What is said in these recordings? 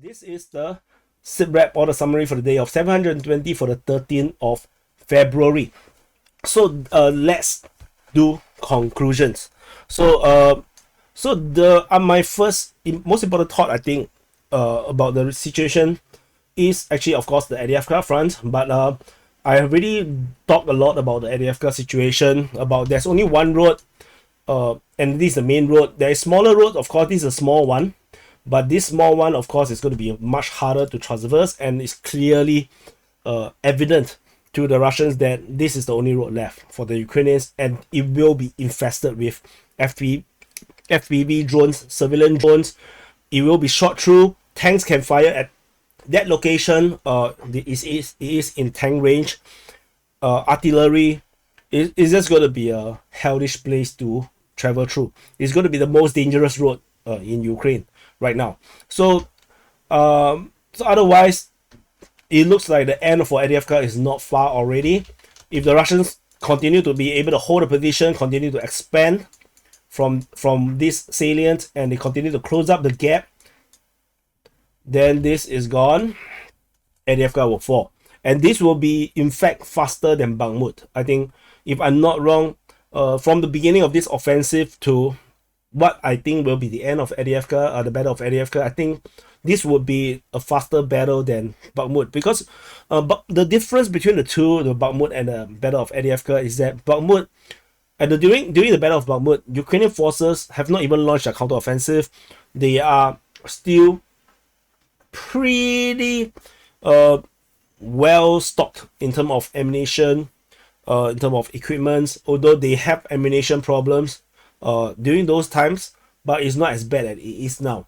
This is the sit rep or the summary for the day of 720 for the 13th of February. So let's do conclusions. So my first most important thought I think about the situation is actually of course the ADFK front, but I have really talked a lot about the ADFK situation. About there's only one road, and this is the main road. There is smaller road, of course. This is a small one, but this small one, of course, is going to be much harder to traverse, and it's clearly evident to the Russians that this is the only road left for the Ukrainians, and it will be infested with FPV drones, surveillance drones. It will be shot through. Tanks can fire at that location. It is in tank range. Artillery is just going to be a hellish place to travel through. It's going to be the most dangerous road in Ukraine right now. So otherwise, it looks like the end for ADFK is not far already. If the Russians continue to be able to hold a position, continue to expand from this salient, and they continue to close up the gap, then this is gone. ADFK will fall. And this will be, in fact, faster than Bakhmut. I think, if I'm not wrong, from the beginning of this offensive to what I think will be the end of ADFK, the battle of ADFK, I think this would be a faster battle than Bakhmut. Because the difference between the two, the Bakhmut and the battle of ADFK, is that Bakhmut, during the battle of Bakhmut, Ukrainian forces have not even launched a counteroffensive. They are still pretty well stocked in terms of ammunition, in terms of equipment, although they have ammunition problems during those times, but it's not as bad as it is now.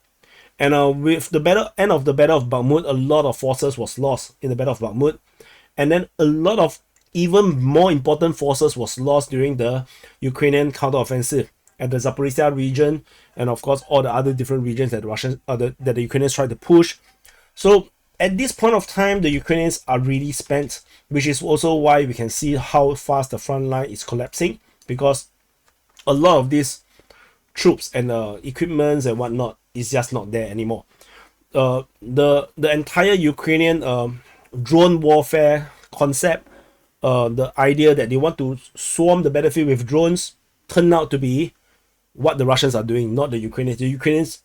And with the end of the battle of Bakhmut, a lot of forces was lost in the battle of Bakhmut, and then a lot of even more important forces was lost during the Ukrainian counteroffensive at the Zaporizhia region, and of course all the other different regions that the Ukrainians tried to push. So at this point of time, the Ukrainians are really spent, which is also why we can see how fast the front line is collapsing, because a lot of these troops and equipments and whatnot is just not there anymore. The entire Ukrainian drone warfare concept, the idea that they want to swarm the battlefield with drones, turned out to be what the Russians are doing, not the Ukrainians. The Ukrainians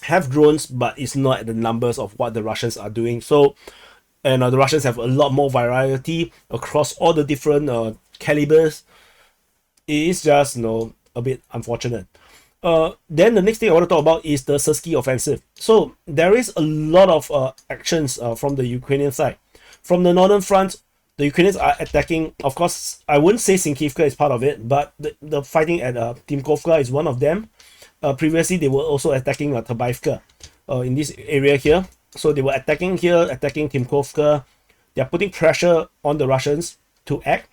have drones, but it's not at the numbers of what the Russians are doing. So, and the Russians have a lot more variety across all the different calibers. It is just, a bit unfortunate. Then the next thing I want to talk about is the SYRSKY offensive. So there is a lot of actions from the Ukrainian side. From the northern front, the Ukrainians are attacking. Of course, I wouldn't say Sinkivka is part of it, but the fighting at Timkovka is one of them. Previously, they were also attacking Tabaivka in this area here. So they were attacking here, attacking Timkovka. They're putting pressure on the Russians to act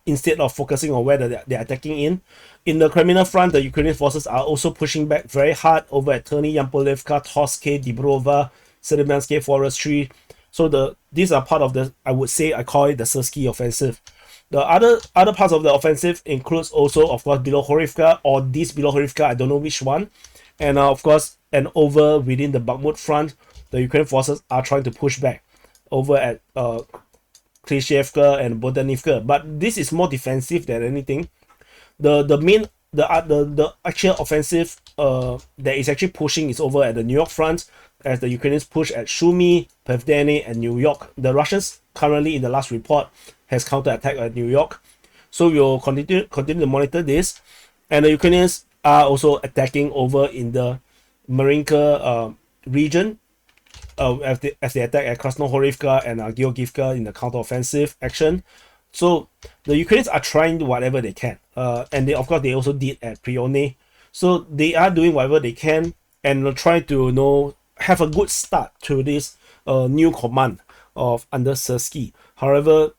instead of focusing on where they're attacking in. In the Crimea front, the Ukrainian forces are also pushing back very hard over at Terny, Yampolivka, Toske, Dibrova, Sedemyansky Forestry. So these are part of I call it the SYRSKY offensive. The other parts of the offensive includes also, of course, Bilohorivka or this Bilohorivka, I don't know which one. And of course, and over within the Bakhmut front, the Ukrainian forces are trying to push back over at Klishevka and Bodanivka. But this is more defensive than anything. The actual offensive that is actually pushing is over at the New York front, as the Ukrainians push at Sumy, Pevdeny, and New York. The Russians currently, in the last report, has counterattacked at New York. So we'll continue to monitor this. And the Ukrainians are also attacking over in the Marinka region as they attack at Krasnohorivka and Georgivka in the counteroffensive action. So the Ukrainians are trying whatever they can. And they also did at Prione. So they are doing whatever they can and try to have a good start to this new command of under SYRSKY. However,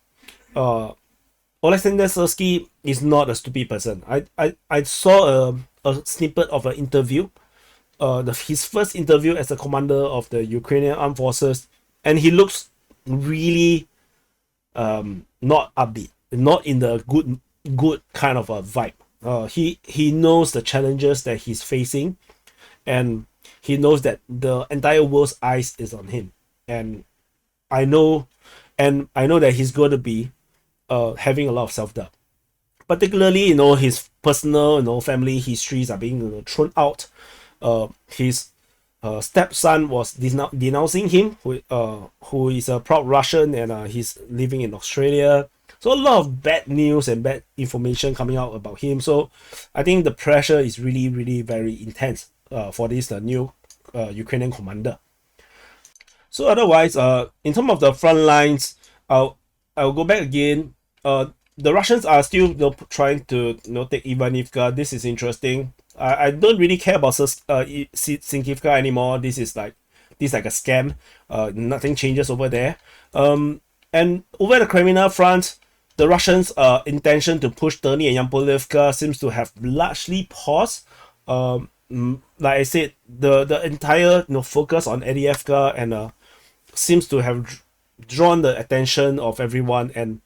Alexander SYRSKY is not a stupid person. I saw a snippet of an interview, his first interview as the commander of the Ukrainian armed forces, and he looks really not upbeat, not in the good kind of a vibe. He knows the challenges that he's facing, and he knows that the entire world's eyes is on him, and I know, that he's going to be having a lot of self-doubt. Particularly, his personal, family histories are being thrown out. His stepson was denouncing him, who is a proud Russian, and he's living in Australia. So a lot of bad news and bad information coming out about him. So I think the pressure is really, really very intense for this new Ukrainian commander. So otherwise, in terms of the front lines, I'll go back again. The Russians are still trying to take Ivanivka. This is interesting. I don't really care about Sinkivka anymore. This is like a scam. Nothing changes over there. And over the Crimea front, the Russians' intention to push Terny and Yampolivka seems to have largely paused. Like I said, the entire focus on Adievka and seems to have drawn the attention of everyone, and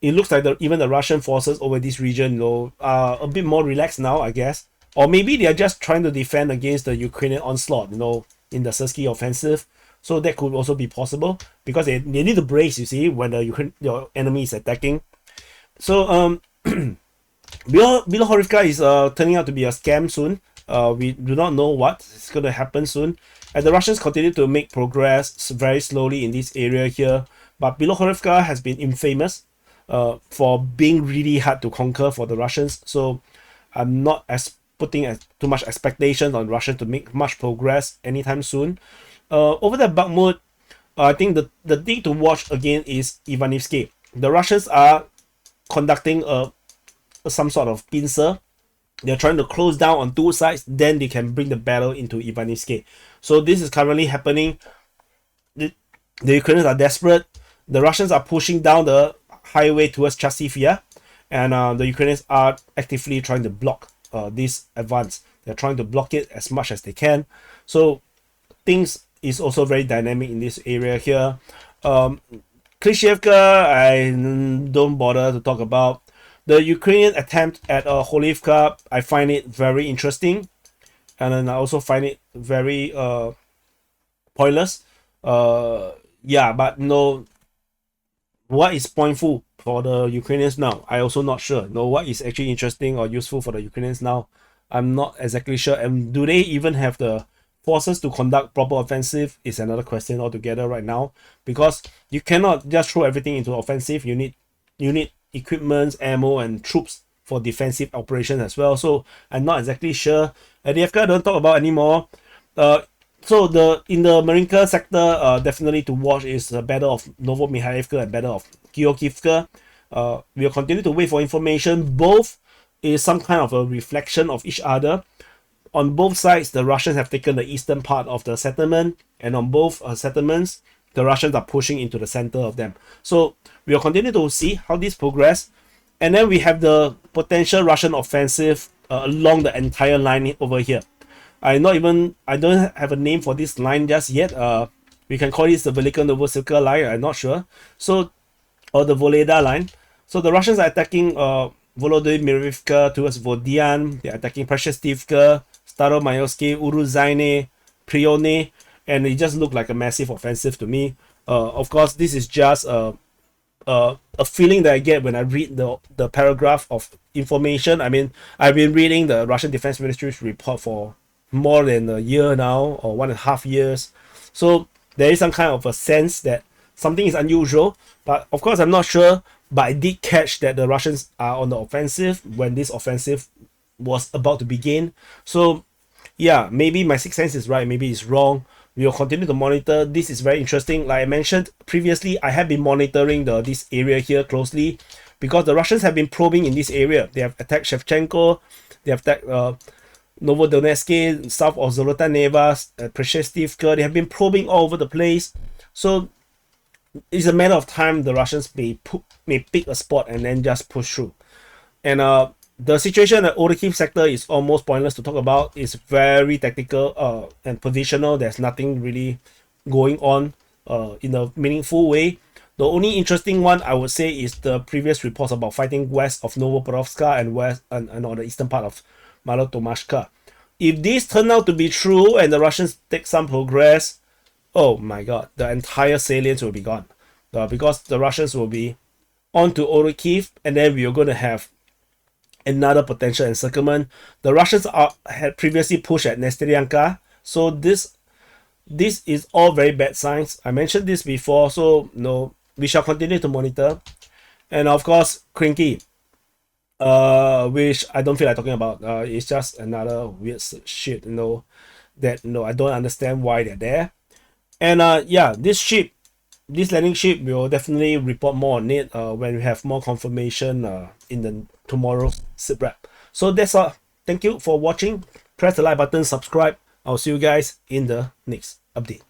it looks like even the Russian forces over this region are a bit more relaxed now, I guess. Or maybe they are just trying to defend against the Ukrainian onslaught, in the SYRSKY offensive. So that could also be possible, because they need to brace, you see, when your enemy is attacking. So Bilohorivka is turning out to be a scam soon. We do not know what is going to happen soon. And the Russians continue to make progress very slowly in this area here. But Bilohorivka has been infamous for being really hard to conquer for the Russians. So I'm not putting too much expectation on Russians to make much progress anytime soon. Over the Bakhmut, I think the thing to watch again is Ivanivsky. The Russians are conducting some sort of pincer. They're trying to close down on two sides, then they can bring the battle into Ivanivsky. So this is currently happening. The Ukrainians are desperate. The Russians are pushing down the highway towards Chasivia, and the Ukrainians are actively trying to block this advance. They're trying to block it as much as they can. So things is also very dynamic in this area here. Klishevka, I don't bother to talk about. The Ukrainian attempt at Holivka, I find it very interesting, and then I also find it very pointless. Yeah, but what is pointful for the Ukrainians now? I also not sure. What is actually interesting or useful for the Ukrainians now? I'm not exactly sure. And do they even have the forces to conduct proper offensive is another question altogether right now, because you cannot just throw everything into offensive. You need equipment, ammo, and troops for defensive operations as well. So I'm not exactly sure. Adievka don't talk about anymore. So in the Marinka sector, definitely to watch is the Battle of Novomikhailivka and Battle of Kiyokivka. We'll continue to wait for information. Both is some kind of a reflection of each other. On both sides, the Russians have taken the eastern part of the settlement, and on both settlements, the Russians are pushing into the center of them. So we'll continue to see how this progress. And then we have the potential Russian offensive along the entire line over here. I don't have a name for this line just yet. We can call this the Velika Novosibirsk line, I'm not sure. So, or the Voleda line. So the Russians are attacking Volodymyrivka towards Vodian. They're attacking Preshestivka, Staromayorsky, Uruzaine, Prione, and it just looked like a massive offensive to me. Of course, this is just a feeling that I get when I read the paragraph of information. I mean, I've been reading the Russian Defense Ministry's report for more than a year now, or 1.5 years. So there is some kind of a sense that something is unusual, but of course I'm not sure. But I did catch that the Russians are on the offensive when this offensive was about to begin. So yeah, maybe my sixth sense is right, maybe it's wrong. We will continue to monitor. This is very interesting. Like I mentioned previously, I have been monitoring this area here closely, because the Russians have been probing in this area. They have attacked Shevchenko, they have attacked Novodonetsky, south of Zolotan Nevas, Preshestivka. They have been probing all over the place. So it's a matter of time the Russians may pick a spot and then just push through. And the situation at Orikhiv sector is almost pointless to talk about. It's very tactical and positional. There's nothing really going on in a meaningful way. The only interesting one I would say is the previous reports about fighting west of Novoporovska and on the eastern part of Malotomashka. If this turn out to be true and the Russians take some progress, oh my god, the entire salient will be gone. Because the Russians will be on to Orikhiv, and then we are going to have another potential encirclement. The Russians had previously pushed at Nesteryanka, so this is all very bad signs. I mentioned this before, so no, we shall continue to monitor. And of course, Krinky, which I don't feel like talking about. It's just another weird shit, that I don't understand why they're there. And yeah, this landing ship, will definitely report more on it when we have more confirmation in the tomorrow's sit rep. So that's all. Thank you for watching. Press the like button, subscribe. I'll see you guys in the next update.